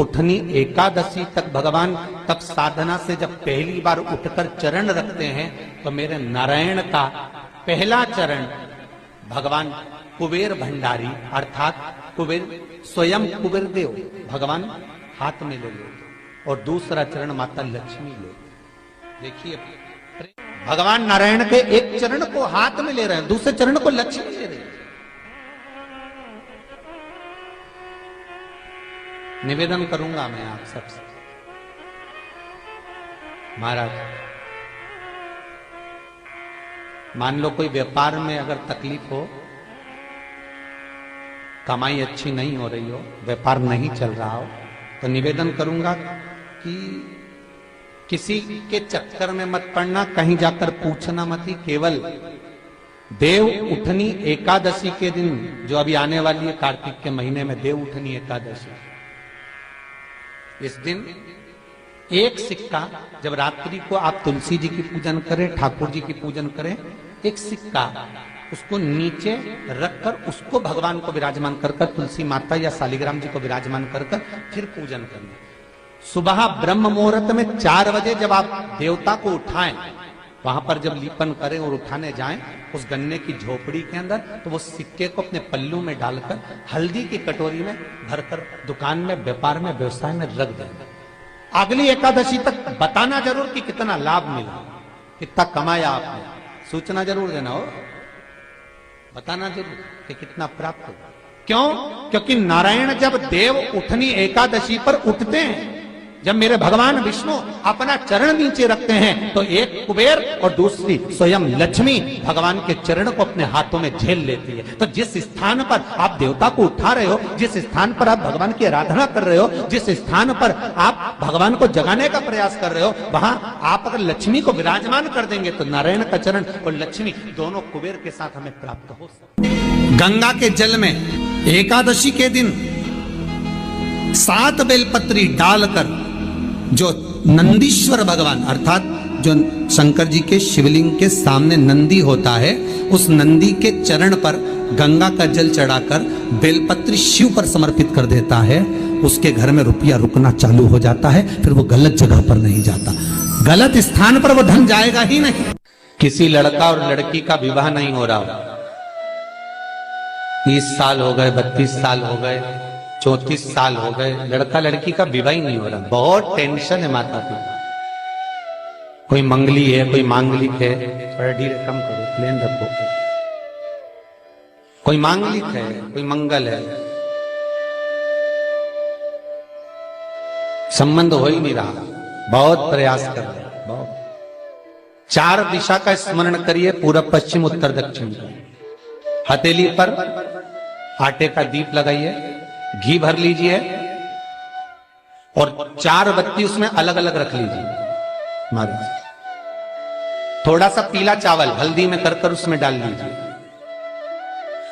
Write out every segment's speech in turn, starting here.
उठनी एकादशी तक भगवान तब साधना से जब पहली बार उठकर चरण रखते हैं तो मेरे नारायण का पहला चरण भगवान कुबेर भंडारी अर्थात कुबेर स्वयं कुबेर देव भगवान हाथ में ले लेते और दूसरा चरण माता लक्ष्मी ले। देखिए भगवान नारायण के एक चरण को हाथ में ले रहे हैं, दूसरे चरण को लक्ष्मी ले रहे हैं। निवेदन करूंगा मैं आप सबसे, महाराज मान लो कोई व्यापार में अगर तकलीफ हो, कमाई अच्छी नहीं हो रही हो, व्यापार नहीं चल रहा हो, तो निवेदन करूंगा कि किसी के चक्कर में मत पड़ना, कहीं जाकर पूछना मत ही। केवल देव उठनी एकादशी के दिन जो अभी आने वाली है कार्तिक के महीने में देव उठनी एकादशी, इस दिन एक सिक्का जब रात्रि को आप तुलसी जी की पूजन करें, ठाकुर जी की पूजन करें, एक सिक्का उसको नीचे रखकर उसको भगवान को विराजमान कर तुलसी माता या शालिग्राम जी को विराजमान कर फिर पूजन करना। सुबह ब्रह्म मुहूर्त में 4 बजे जब आप देवता को उठाएं, वहां पर जब लीपन करें और उठाने जाएं उस गन्ने की झोपड़ी के अंदर, तो वो सिक्के को अपने पल्लू में डालकर हल्दी की कटोरी में भरकर दुकान में, व्यापार में, व्यवसाय में रख दें। अगली एकादशी तक बताना जरूर कि कितना लाभ मिला, कितना कमाया आपने, सूचना जरूर देना हो, बताना जरूर कि कितना प्राप्त हो। क्यों? क्योंकि नारायण जब देव उठनी एकादशी पर उठते हैं, जब मेरे भगवान विष्णु अपना चरण नीचे रखते हैं, तो एक कुबेर और दूसरी स्वयं लक्ष्मी भगवान के चरण को अपने हाथों में झेल लेती है। तो जिस स्थान पर आप देवता को उठा रहे हो, जिस स्थान पर आप भगवान की आराधना कर रहे हो, जिस स्थान पर आप भगवान को जगाने का प्रयास कर रहे हो, वहां आप अगर लक्ष्मी को विराजमान कर देंगे तो नारायण का चरण और लक्ष्मी दोनों कुबेर के साथ हमें प्राप्त हो सकते। गंगा के जल में एकादशी के दिन 7 बेलपत्री डालकर जो नंदीश्वर भगवान अर्थात जो शंकर जी के शिवलिंग के सामने नंदी होता है, उस नंदी के चरण पर गंगा का जल चढ़ाकर बेलपत्री शिव पर समर्पित कर देता है, उसके घर में रुपया रुकना चालू हो जाता है, फिर वो गलत जगह पर नहीं जाता, गलत स्थान पर वो धन जाएगा ही नहीं। किसी लड़का और लड़की का विवाह नहीं हो रहा, 30 साल हो गए, 32 साल हो गए, 34 साल हो गए, लड़का लड़की का विवाह ही नहीं हो रहा, बहुत टेंशन है माता पिता। कोई मंगली है, कोई मांगलिक है, थोड़ा धीरे कम करो, प्लेन रखो। कोई मांगलिक है, कोई मंगल है, संबंध हो ही नहीं रहा, बहुत प्रयास कर रहे हैं, बहुत। 4 दिशा का स्मरण करिए, पूरब पश्चिम उत्तर दक्षिण। हथेली पर आटे का दीप लगाइए, घी भर लीजिए और 4 बत्ती उसमें अलग अलग रख लीजिए महाराज। थोड़ा सा पीला चावल हल्दी में कर उसमें डाल लीजिए।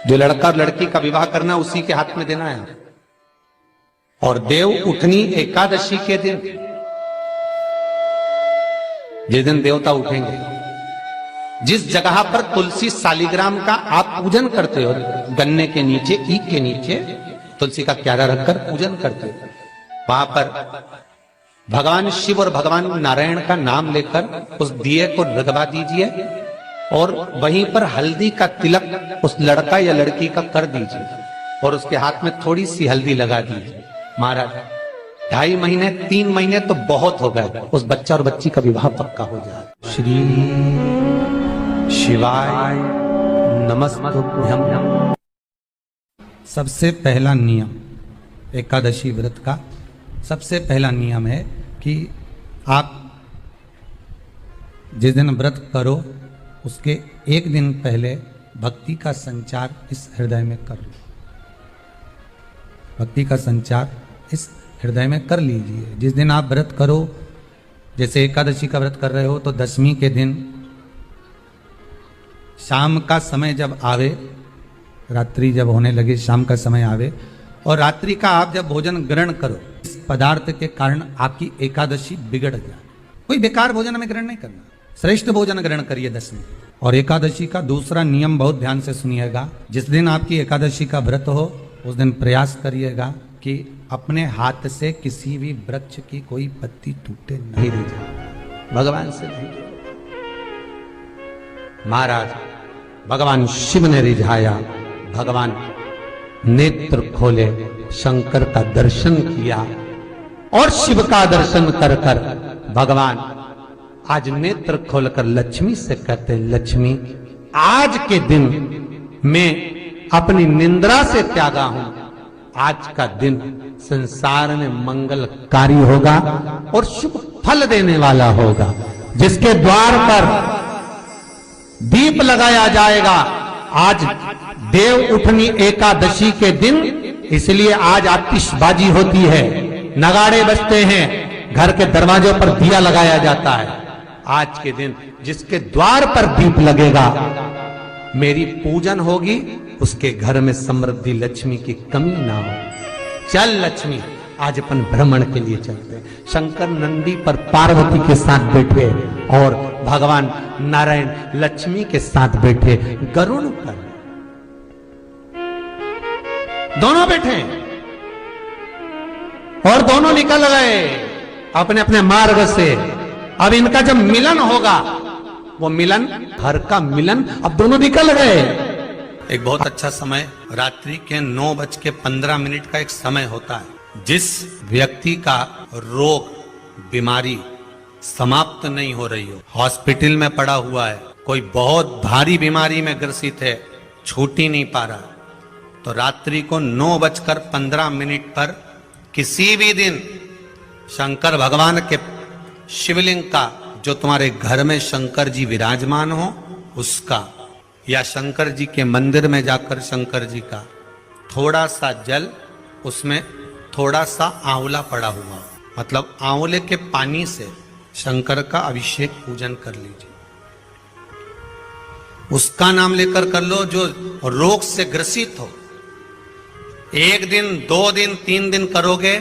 जो लड़का और लड़की का विवाह करना उसी के हाथ में देना है। और देव उठनी एकादशी के दिन, जिस दिन देवता उठेंगे, जिस जगह पर तुलसी शालिग्राम का आप पूजन करते हो, गन्ने के नीचे, ईख के नीचे तुलसी का क्यारा रखकर पूजन करते हो, वहां पर भगवान शिव और भगवान नारायण का नाम लेकर उस दिए को रगवा दीजिए और वहीं पर हल्दी का तिलक उस लड़का या लड़की का कर दीजिए और उसके हाथ में थोड़ी सी हल्दी लगा दीजिए। महाराज 2.5 महीने 3 महीने तो बहुत हो गए, उस बच्चा और बच्ची का विवाह पक्का हो जाए। श्री शिवाय नमस्तुभ्यं। सबसे पहला नियम एकादशी व्रत का सबसे पहला नियम है कि आप जिस दिन व्रत करो उसके एक दिन पहले भक्ति का संचार इस हृदय में कर लो। भक्ति का संचार इस हृदय में कर लीजिए। जिस दिन आप व्रत करो, जैसे एकादशी का व्रत कर रहे हो, तो 10वीं के दिन शाम का समय जब आवे, रात्रि जब होने लगे, शाम का समय आवे और रात्रि का आप जब भोजन ग्रहण करो, इस पदार्थ के कारण आपकी एकादशी बिगड़ जाए। कोई बेकार भोजन हमें ग्रहण नहीं करना, श्रेष्ठ भोजन ग्रहण करिए 10वीं। और एकादशी का दूसरा नियम बहुत ध्यान से सुनिएगा। जिस दिन आपकी एकादशी का व्रत हो उस दिन प्रयास करिएगा कि अपने हाथ से किसी भी वृक्ष की कोई पत्ती टूटे नहीं रिझा, भगवान से नहीं। महाराज भगवान शिव ने रिझाया, भगवान नेत्र खोले, शंकर का दर्शन किया और शिव का दर्शन कर कर भगवान आज नेत्र खोलकर लक्ष्मी से कहते हैं, लक्ष्मी आज के दिन मैं अपनी निंद्रा से त्यागा हूं, आज का दिन संसार में मंगलकारी होगा और शुभ फल देने वाला होगा, जिसके द्वार पर दीप लगाया जाएगा। आज देव उठनी एकादशी के दिन, इसलिए आज आतिशबाजी होती है, नगाड़े बजते हैं, घर के दरवाजों पर दिया लगाया जाता है। आज के दिन जिसके द्वार पर दीप लगेगा, मेरी पूजन होगी, उसके घर में समृद्धि लक्ष्मी की कमी ना हो। चल लक्ष्मी, आज अपन भ्रमण के लिए चलते हैं। शंकर नंदी पर पार्वती के साथ बैठे और भगवान नारायण लक्ष्मी के साथ बैठे गरुड़ पर, दोनों बैठे और दोनों निकल गए अपने अपने मार्ग से। अब इनका जब मिलन होगा, वो मिलन घर का मिलन, अब दोनों निकल गए। एक बहुत अच्छा समय, रात्रि के 9:15 का एक समय होता है, जिस व्यक्ति का रोग बीमारी समाप्त नहीं हो रही हो, हॉस्पिटल में पड़ा हुआ है, कोई बहुत भारी बीमारी में ग्रसित है, छूट ही नहीं पा रहा, तो रात्रि को 9:15 पर किसी भी दिन शंकर भगवान के शिवलिंग का, जो तुम्हारे घर में शंकर जी विराजमान हो उसका, या शंकर जी के मंदिर में जाकर शंकर जी का थोड़ा सा जल, उसमें थोड़ा सा आंवला पड़ा हुआ, मतलब आंवले के पानी से शंकर का अभिषेक पूजन कर लीजिए। उसका नाम लेकर कर लो जो रोग से ग्रसित हो। 1 दिन 2 दिन 3 दिन करोगे